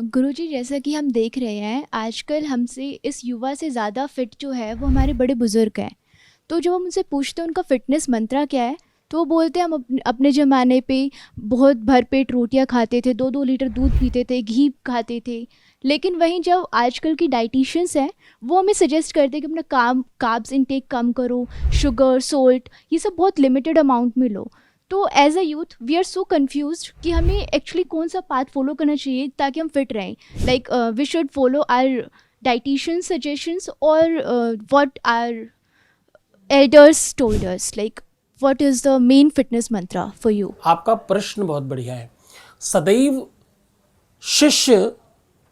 गुरुजी, जैसा कि हम देख रहे हैं आजकल हमसे इस युवा से ज़्यादा फिट जो है वो हमारे बड़े बुज़ुर्ग हैं। तो जब हम उनसे पूछते हैं उनका फ़िटनेस मंत्रा क्या है, तो वो बोलते हैं हम अपने ज़माने पे बहुत भरपेट रोटियां खाते थे, 2-2 लीटर दूध पीते थे, घी खाते थे। लेकिन वहीं जब आजकल की डाइटिशियंस हैं, वो हमें सजेस्ट करते हैं कि अपना कार्ब्स इनटेक कम करो, शुगर, सोल्ट ये सब बहुत लिमिटेड अमाउंट में लो। तो as a youth we are so confused कि हमें एक्चुअली कौन सा पाथ फॉलो करना चाहिए ताकि हम फिट रहें। Like we should follow our dietitian suggestions or what our elders told us, like what is the main fitness mantra for you? आपका प्रश्न बहुत बढ़िया है। सदैव शिष्य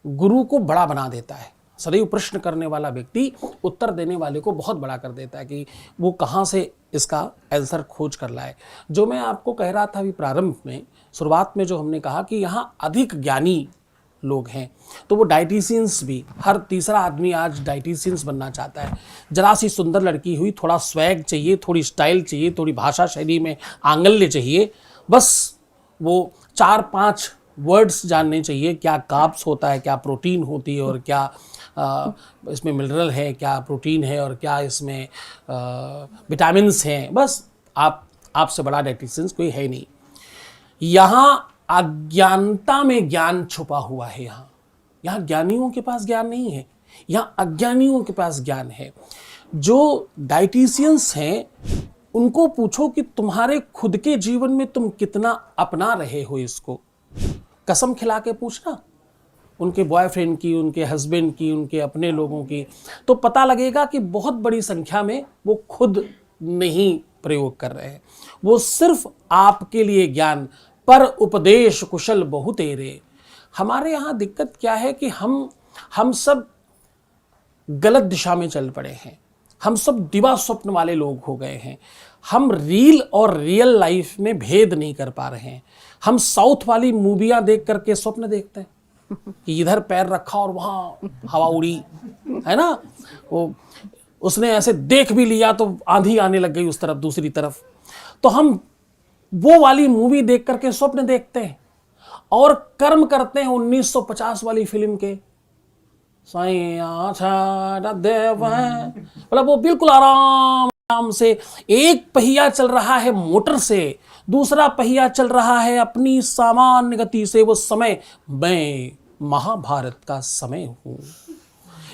गुरु को बड़ा बना देता है। सदैव प्रश्न करने वाला व्यक्ति उत्तर देने वाले को बहुत बड़ा कर देता है कि वो कहाँ से इसका आंसर खोज कर लाए। जो मैं आपको कह रहा था अभी प्रारंभ में, शुरुआत में जो हमने कहा कि यहाँ अधिक ज्ञानी लोग हैं, तो वो डाइटिशियंस भी, हर तीसरा आदमी आज डाइटिशियंस बनना चाहता है। जरा सी सुंदर लड़की हुई, थोड़ा स्वैग चाहिए, थोड़ी स्टाइल चाहिए, थोड़ी भाषा शैली में आंगल्य चाहिए, बस वो 4-5 वर्ड्स जानने चाहिए, क्या कार्ब्स होता है, क्या प्रोटीन होती है और क्या इसमें मिनरल है, क्या प्रोटीन है और क्या इसमें विटामिन्स हैं। बस आपसे बड़ा डाइटिशियंस कोई है नहीं। यहाँ अज्ञानता में ज्ञान छुपा हुआ है। यहाँ ज्ञानियों के पास ज्ञान नहीं है, यहाँ अज्ञानियों के पास ज्ञान है। जो डाइटिशियंस हैं उनको पूछो कि तुम्हारे खुद के जीवन में तुम कितना अपना रहे हो इसको, कसम खिला के पूछना उनके बॉयफ्रेंड की, उनके हस्बैंड की, उनके अपने लोगों की, तो पता लगेगा कि बहुत बड़ी संख्या में वो खुद नहीं प्रयोग कर रहे हैं। वो सिर्फ आपके लिए ज्ञान पर उपदेश कुशल बहु तेरे। हमारे यहाँ दिक्कत क्या है कि हम सब गलत दिशा में चल पड़े हैं। हम सब दिवा स्वप्न वाले लोग हो गए हैं। हम रील और रियल लाइफ में भेद नहीं कर पा रहे हैं। हम साउथ वाली मूवियां देख करके स्वप्न देखते हैं कि इधर पैर रखा और वहां हवा उड़ी, है ना, वो उसने ऐसे देख भी लिया तो आंधी आने लग गई उस तरफ, दूसरी तरफ। तो हम वो वाली मूवी देख करके स्वप्न देखते हैं और कर्म करते हैं 1950 वाली फिल्म के। मतलब वो बिल्कुल आराम से एक पहिया चल रहा है मोटर से, दूसरा पहिया चल रहा है अपनी सामान्य गति से। वो समय, मैं महाभारत का समय हूं।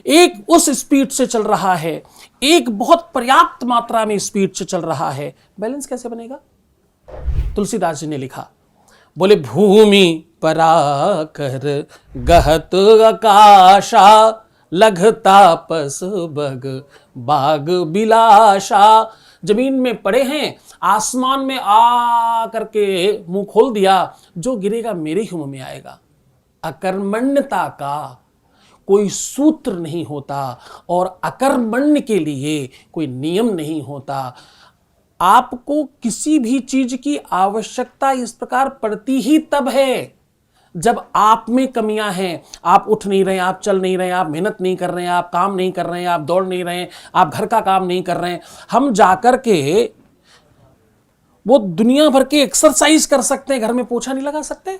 एक उस स्पीड से चल रहा है, एक बहुत पर्याप्त मात्रा में स्पीड से चल रहा है। बैलेंस कैसे बनेगा? तुलसीदास जी ने लिखा, बोले भूमि पराकर गहत आकाशा, लघ तापस बग बाग बिलाशा। जमीन में पड़े हैं, आसमान में आ करके मुंह खोल दिया, जो गिरेगा मेरे ही मुंह में आएगा। अकर्मण्यता का कोई सूत्र नहीं होता और अकर्मण्य के लिए कोई नियम नहीं होता। आपको किसी भी चीज की आवश्यकता इस प्रकार पड़ती ही तब है जब आप में कमियां हैं। आप उठ नहीं रहे, आप चल नहीं रहे, आप मेहनत नहीं कर रहे हैं, आप काम नहीं कर रहे हैं, आप दौड़ नहीं रहे हैं, आप घर का काम नहीं कर रहे हैं। हम जाकर के वो दुनिया भर के एक्सरसाइज कर सकते हैं, घर में पोछा नहीं लगा सकते,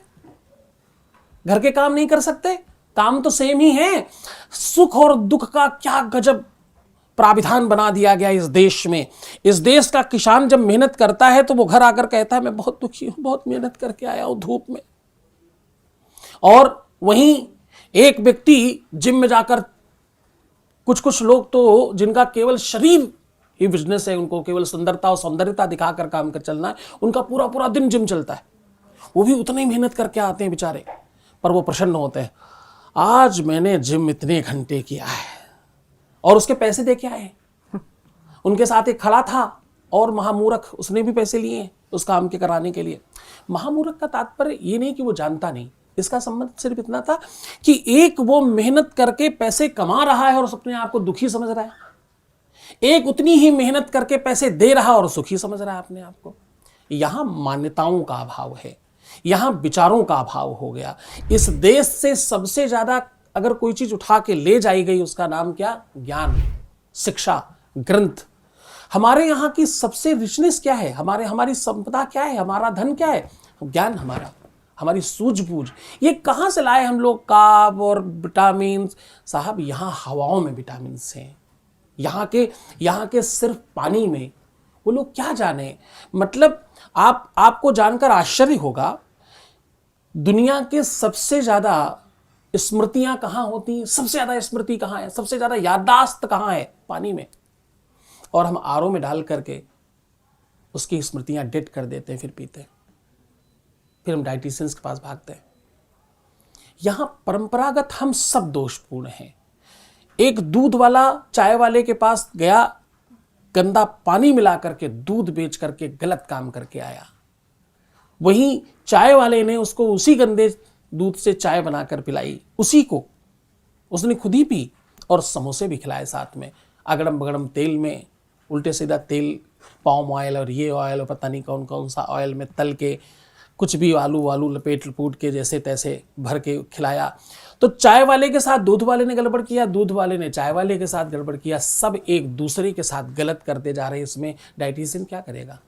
घर के काम नहीं कर सकते, काम तो सेम ही है। सुख और दुख का क्या गजब प्राविधान बना दिया गया इस देश में। इस देश का किसान जब मेहनत करता है तो वो घर आकर कहता है मैं बहुत दुखी हूं, बहुत मेहनत करके आया हूं धूप में। और वहीं एक व्यक्ति जिम में जाकर, कुछ लोग तो जिनका केवल शरीर ही बिजनेस है, उनको केवल सुंदरता और सौंदर्यता दिखाकर काम कर चलना है, उनका पूरा पूरा दिन जिम चलता है। वो भी उतनी ही मेहनत करके आते हैं बेचारे, पर वो प्रसन्न होते हैं, आज मैंने जिम इतने घंटे किया है, और उसके पैसे दे के आए। उनके साथ एक खड़ा था और महामूर्ख, उसने भी पैसे लिए उस काम के कराने के लिए। महामूर्ख का तात्पर्य ये नहीं कि वो जानता नहीं, इसका संबंध सिर्फ इतना था कि एक वो मेहनत करके पैसे कमा रहा है और अपने आप को दुखी समझ रहा है, एक उतनी ही मेहनत करके पैसे दे रहा और सुखी समझ रहा है अपने आप को। यहां मान्यताओं का अभाव है, यहां विचारों का अभाव हो गया। इस देश से सबसे ज्यादा अगर कोई चीज उठा के ले जाई गई, उसका नाम क्या? ज्ञान, शिक्षा, ग्रंथ। हमारे यहाँ की सबसे रिचनेस क्या है? हमारी संपदा क्या है? हमारा धन क्या है? ज्ञान हमारा। हमारी सूझबूझ, ये कहाँ से लाए हम लोग कार्ब और विटामिन? साहब यहाँ हवाओं में विटामिन हैं, यहाँ के सिर्फ पानी में। वो लोग क्या जाने, मतलब आपको जानकर आश्चर्य होगा, दुनिया के सबसे ज्यादा स्मृतियां कहाँ होती हैं? सबसे ज्यादा स्मृति कहाँ है, सबसे ज्यादा याददाश्त कहाँ है? पानी में। और हम आरओ में डाल करके उसकी स्मृतियां डेड कर देते हैं, फिर पीते हैं, फिर हम डाइटिशियंस के पास भागते हैं। यहां परंपरागत हम सब दोषपूर्ण हैं। एक दूध वाला चाय वाले के पास गया, गंदा पानी मिला करके दूध बेच करके गलत काम करके आया। वहीं चाय वाले ने उसको उसी गंदे दूध से चाय बनाकर पिलाई, उसी को उसने खुद ही पी और समोसे भी खिलाए साथ में, अगड़म बगड़म तेल में, उल्टे सीधा तेल, पाम ऑयल और ये ऑयल और पता नहीं कौन कौन सा ऑयल में तल के, कुछ भी आलू वालू लपेट लपूट के जैसे तैसे भर के खिलाया। तो चाय वाले के साथ दूध वाले ने गड़बड़ किया, दूध वाले ने चाय वाले के साथ गड़बड़ किया, सब एक दूसरे के साथ गलत करते जा रहे हैं। इसमें डाइटिशियन क्या करेगा?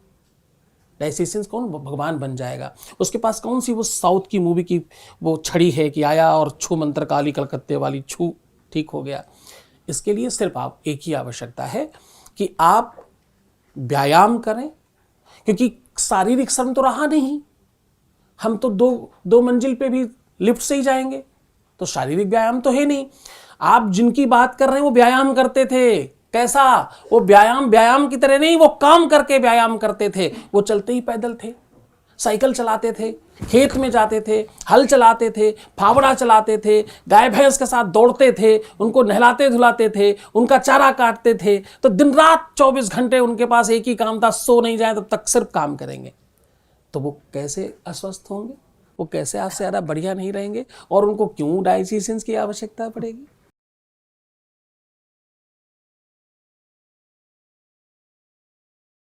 डाइटिशियन कौन भगवान बन जाएगा? उसके पास कौन सी वो साउथ की मूवी की वो छड़ी है कि आया और छू मंत्र काली कलकत्ते वाली, छू ठीक हो गया? इसके लिए सिर्फ आप एक ही आवश्यकता है कि आप व्यायाम करें, क्योंकि शारीरिक श्रम तो रहा नहीं, हम तो दो मंजिल पे भी लिफ्ट से ही जाएंगे, तो शारीरिक व्यायाम तो है नहीं। आप जिनकी बात कर रहे हैं वो व्यायाम करते थे, कैसा? वो व्यायाम की तरह नहीं, वो काम करके व्यायाम करते थे। वो चलते ही पैदल थे, साइकिल चलाते थे, खेत में जाते थे, हल चलाते थे, फावड़ा चलाते थे, गाय भैंस के साथ दौड़ते थे, उनको नहलाते धुलाते थे, उनका चारा काटते थे। तो दिन रात 24 घंटे उनके पास एक ही काम था, सो नहीं जाए तब तक सिर्फ काम करेंगे। तो वो कैसे अस्वस्थ होंगे? वो कैसे आपसे ज़्यादा बढ़िया नहीं रहेंगे? और उनको क्यों डाइटिशियंस की आवश्यकता पड़ेगी?